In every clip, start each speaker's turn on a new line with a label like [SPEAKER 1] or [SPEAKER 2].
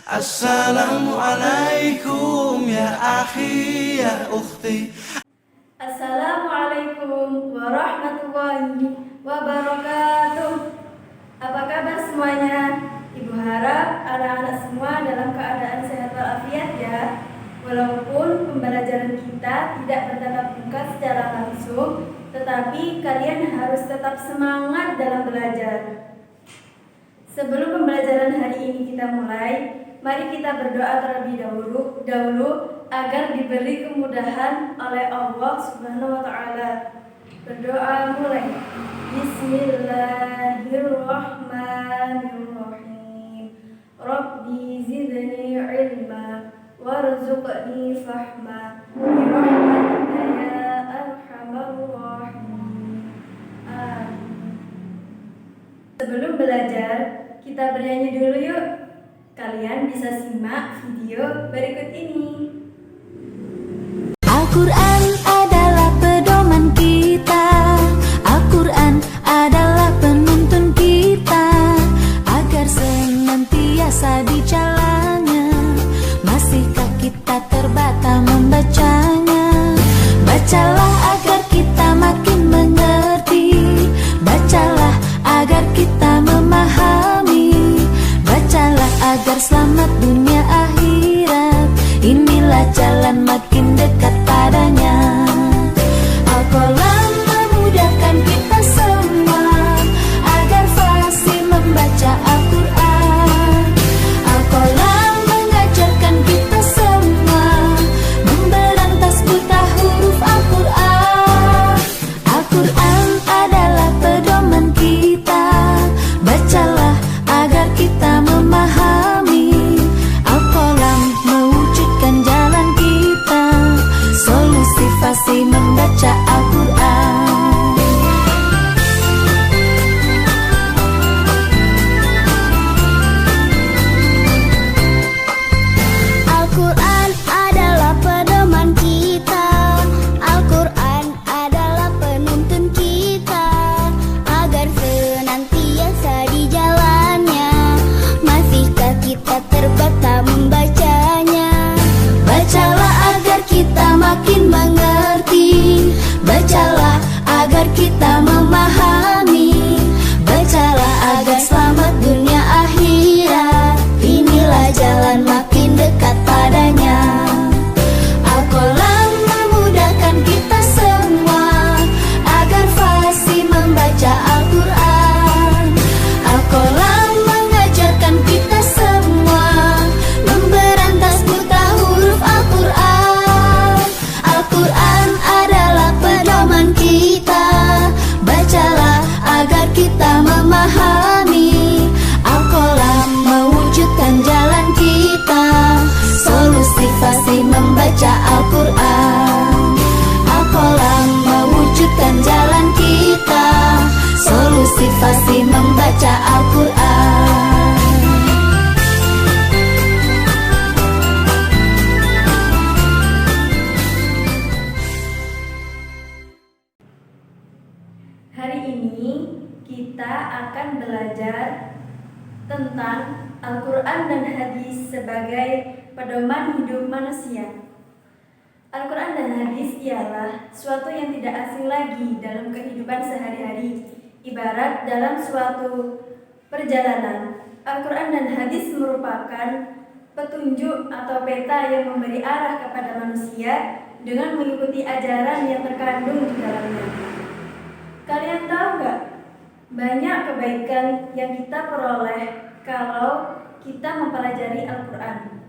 [SPEAKER 1] Assalamualaikum ya akhi ya ukhti.
[SPEAKER 2] Assalamualaikum warahmatullahi wabarakatuh. Apa kabar semuanya? Ibu harap anak-anak semua dalam keadaan sehat walafiat ya. Walaupun pembelajaran kita tidak bertatap muka secara langsung, tetapi kalian harus tetap semangat dalam belajar. Sebelum pembelajaran hari ini kita mulai, mari kita berdoa terlebih dahulu agar diberi kemudahan oleh Allah Subhanahu wa taala. Berdoa mulai. Bismillahirrahmanirrahim. Rabbi zidni ilma warzuqni fahma birahmatika ya arhamar rahimin. Amin. Sebelum belajar, kita bernyanyi dulu yuk. Kalian bisa simak video berikut ini.
[SPEAKER 3] Al-Quran adalah pedoman kita, Al-Quran adalah penuntun kita, agar senantiasa di jalannya. Masihkah kita terbata membacanya? Bacalah agar kita makin mengerti, bacalah agar kita memahami, bacalah agar selamat dunia akhirat. Inilah jalan makin dekat padanya. Al-Qalam memudahkan kita semua agar fasih membaca Al-Quran. Al-Qalam mengajarkan kita semua memberantas buta huruf Al-Quran. Al-Quran adalah pedoman kita, bacalah agar kita memahami. Al-Qalam mewujudkan jalan kita, solusi fasih membaca Al-Quran. Al-Quran adalah pedoman kita, Al-Quran adalah penuntun kita, agar senantiasa di jalannya. Masihkah kita terbata membacanya? Bacalah agar kita makin mengerti, bacalah agar kita memahami, bacalah agar selamat dunia akhirat. Inilah jalan makin dekat padanya. Al-Qalam memudahkan kita semua agar fasih membaca Al-Quran. Al-Qalam mengajarkan kita semua memberantas buta huruf Al-Quran. Al-Quran adalah pedoman kita, bacalah agar kita memahami. Al-Qalam mewujudkan jalan kita, solusi fasih membaca Al-Quran. Al-Qalam mewujudkan jalan kita, solusi fasih membaca Al-Quran.
[SPEAKER 2] Hari ini kita akan belajar tentang Al-Quran dan hadis sebagai pedoman hidup manusia. Al-Quran dan hadis ialah suatu yang tidak asing lagi dalam kehidupan sehari-hari. Ibarat dalam suatu perjalanan, Al-Quran dan hadis merupakan petunjuk atau peta yang memberi arah kepada manusia dengan mengikuti ajaran yang terkandung di dalamnya. Kalian tahu nggak? Banyak kebaikan yang kita peroleh kalau kita mempelajari Al-Quran.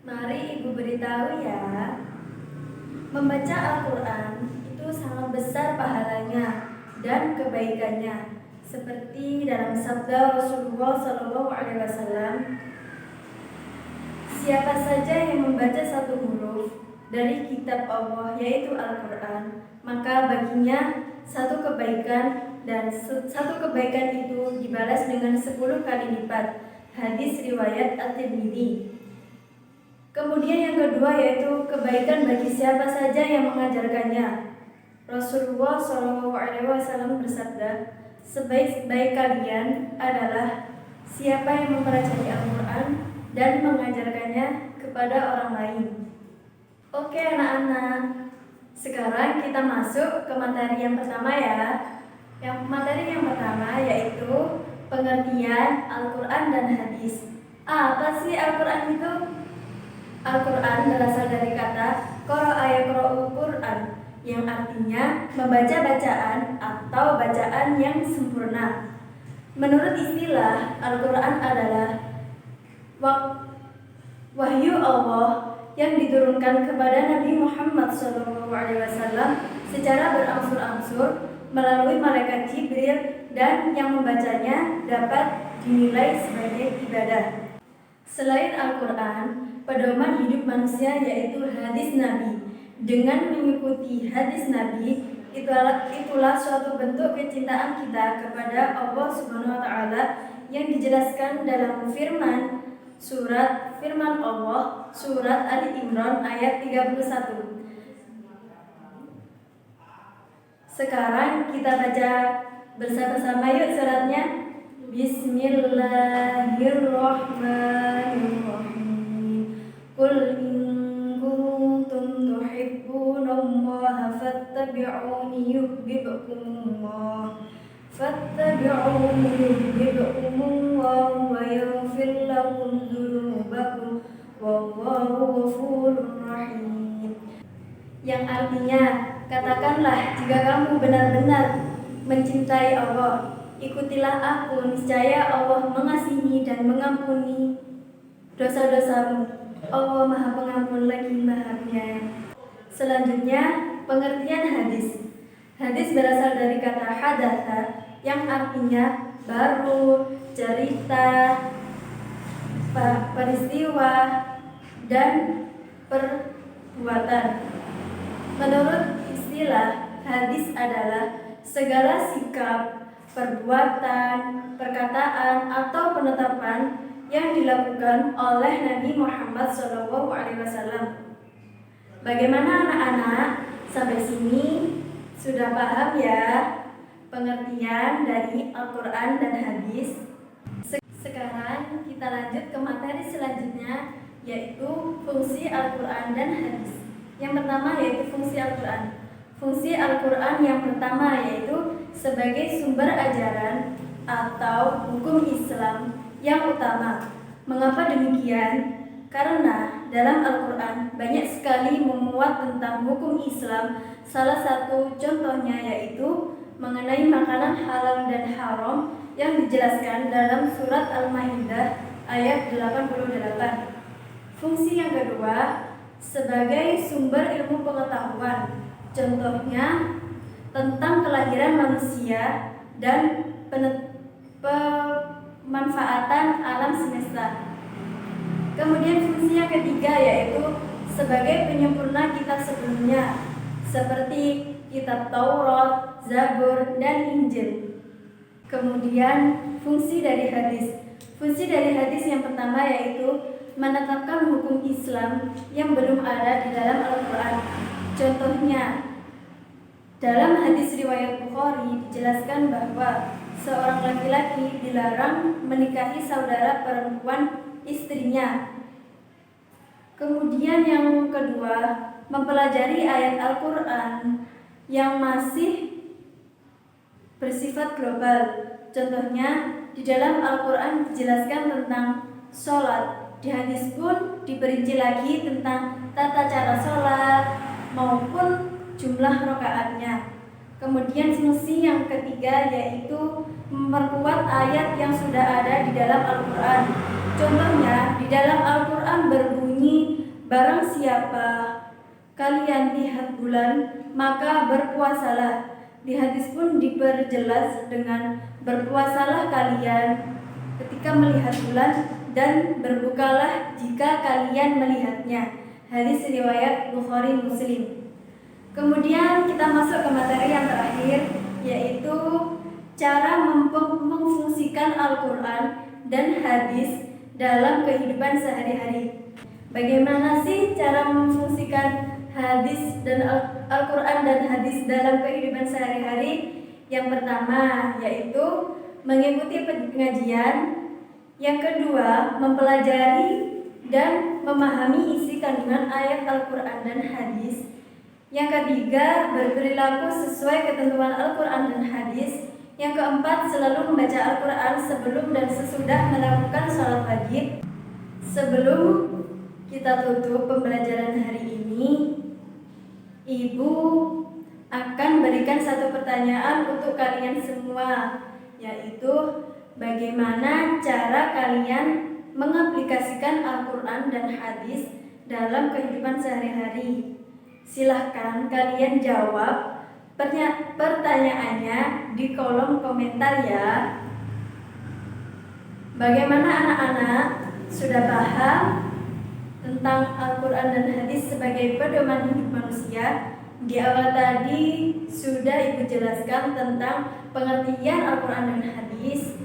[SPEAKER 2] Mari Ibu beritahu ya, membaca Al-Quran itu sangat besar pahalanya dan kebaikannya. Seperti dalam sabda Rasulullah SAW, siapa saja yang membaca satu huruf dari kitab Allah yaitu Al-Quran, maka baginya satu kebaikan, dan satu kebaikan itu dibalas dengan 10 kali lipat. Hadis riwayat At-Tirmidzi. Kemudian yang kedua yaitu kebaikan bagi siapa saja yang mengajarkannya. Rasulullah SAW bersabda, sebaik-baik kalian adalah siapa yang mempelajari Al-Quran dan mengajarkannya kepada orang lain. Oke anak-anak, sekarang kita masuk ke materi yang pertama ya. Materi yang pertama yaitu pengertian Al-Quran dan hadis. Apa sih Al-Quran itu? Al-Quran berasal dari kata qara'a yaqra'u Qur'an, yang artinya membaca bacaan atau bacaan yang sempurna. Menurut istilah, Al-Quran adalah wahyu Allah yang diturunkan kepada Nabi Muhammad SAW secara berangsur-angsur melalui malaikat Jibril, dan yang membacanya dapat dinilai sebagai ibadah. Selain Al-Quran, pedoman hidup manusia yaitu hadis Nabi. Dengan mengikuti hadis Nabi, itulah suatu bentuk kecintaan kita kepada Allah Subhanahu wa taala yang dijelaskan dalam firman Allah surat Ali Imran ayat 31. Sekarang kita baca bersama-sama yuk suratnya. Bismillahirrahmanirrahim. Qul in kuntum tuhibbunallaha fattabi'uni yuhibbukumullah wa yaghfir lakum dzunubakum wallahu ghafurur rahim. Yang artinya, katakanlah jika kamu benar-benar mencintai Allah, ikutilah aku, niscaya Allah mengasihi dan mengampuni dosa-dosamu. Allah Maha Pengampun lagi Maha Penyayang. Selanjutnya, pengertian hadis. Hadis berasal dari kata hadatsa yang artinya baru, cerita, peristiwa, dan perbuatan. Menurut istilah, hadis adalah segala sikap, perbuatan, perkataan, atau penetapan yang dilakukan oleh Nabi Muhammad SAW. Bagaimana anak-anak? Sampai sini sudah paham ya pengertian dari Al-Quran dan hadis? Sekarang kita lanjut ke materi selanjutnya, yaitu fungsi Al-Quran dan hadis. Yang pertama yaitu fungsi Al-Quran. Fungsi Al-Quran yang pertama yaitu sebagai sumber ajaran atau hukum Islam yang utama. Mengapa demikian? Karena dalam Al-Quran banyak sekali memuat tentang hukum Islam. Salah satu contohnya yaitu mengenai makanan halal dan haram yang dijelaskan dalam surat Al-Maidah ayat 88. Fungsi yang kedua sebagai sumber ilmu pengetahuan, contohnya tentang kelahiran manusia dan pemanfaatan alam semesta. Kemudian fungsi yang ketiga yaitu sebagai penyempurna kitab sebelumnya, seperti kitab Taurat, Zabur, dan Injil. Kemudian fungsi dari hadis. Fungsi dari hadis yang pertama yaitu menetapkan hukum Islam yang belum ada di dalam Al-Quran. Contohnya, dalam hadis riwayat Bukhari dijelaskan bahwa seorang laki-laki dilarang menikahi saudara perempuan istrinya. Kemudian yang kedua, mempelajari ayat Al-Quran yang masih bersifat global. Contohnya, di dalam Al-Quran dijelaskan tentang sholat. Di hadis pun diperinci lagi tentang tata cara sholat maupun jumlah rakaatnya. Kemudian fungsi yang ketiga yaitu memperkuat ayat yang sudah ada di dalam Al-Quran. Contohnya, di dalam Al-Quran berbunyi, barang siapa kalian lihat bulan, maka berpuasalah. Di hadis pun diperjelas dengan berpuasalah kalian ketika melihat bulan dan berbukalah jika kalian melihatnya. Hadis riwayat Bukhari Muslim. Kemudian kita masuk ke materi yang terakhir, yaitu cara memfungsikan Al-Quran dan hadis dalam kehidupan sehari-hari. Bagaimana sih cara memfungsikan hadis dan Al-Quran dan hadis dalam kehidupan sehari-hari? Yang pertama yaitu mengikuti pengajian. Yang kedua, mempelajari dan memahami isi kandungan ayat Al-Quran dan hadis. Yang ketiga, berperilaku sesuai ketentuan Al-Quran dan hadis. Yang keempat, selalu membaca Al-Quran sebelum dan sesudah melakukan sholat wajib. Sebelum kita tutup pembelajaran hari ini, Ibu akan berikan satu pertanyaan untuk kalian semua, yaitu bagaimana cara kalian mengaplikasikan Al-Quran dan hadis dalam kehidupan sehari-hari. Silahkan kalian jawab pertanyaannya di kolom komentar ya. Bagaimana anak-anak? Sudah paham tentang Al-Quran dan hadis sebagai pedoman hidup manusia? Di awal tadi sudah Ibu jelaskan tentang pengertian Al-Quran dan hadis,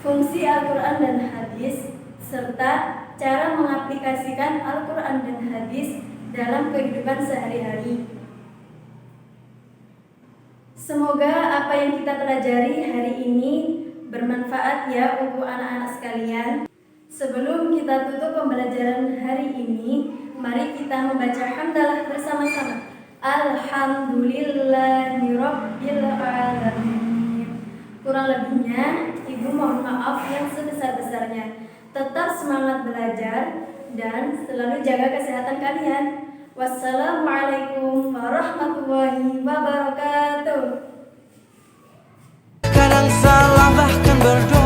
[SPEAKER 2] fungsi Al-Quran dan hadis, serta cara mengaplikasikan Al-Quran dan hadis dalam kehidupan sehari-hari. Semoga apa yang kita pelajari hari ini bermanfaat ya untuk anak-anak sekalian. Sebelum kita tutup pembelajaran hari ini, mari kita membaca hamdalah bersama-sama. Alhamdulillahirabbil alamin. Kurang lebihnya, Ibu mohon maaf yang sebesar-besarnya. Tetap semangat belajar dan selalu jaga kesehatan kalian. Wassalamualaikum warahmatullahi wabarakatuh.
[SPEAKER 1] Kadang salah bahkan berdua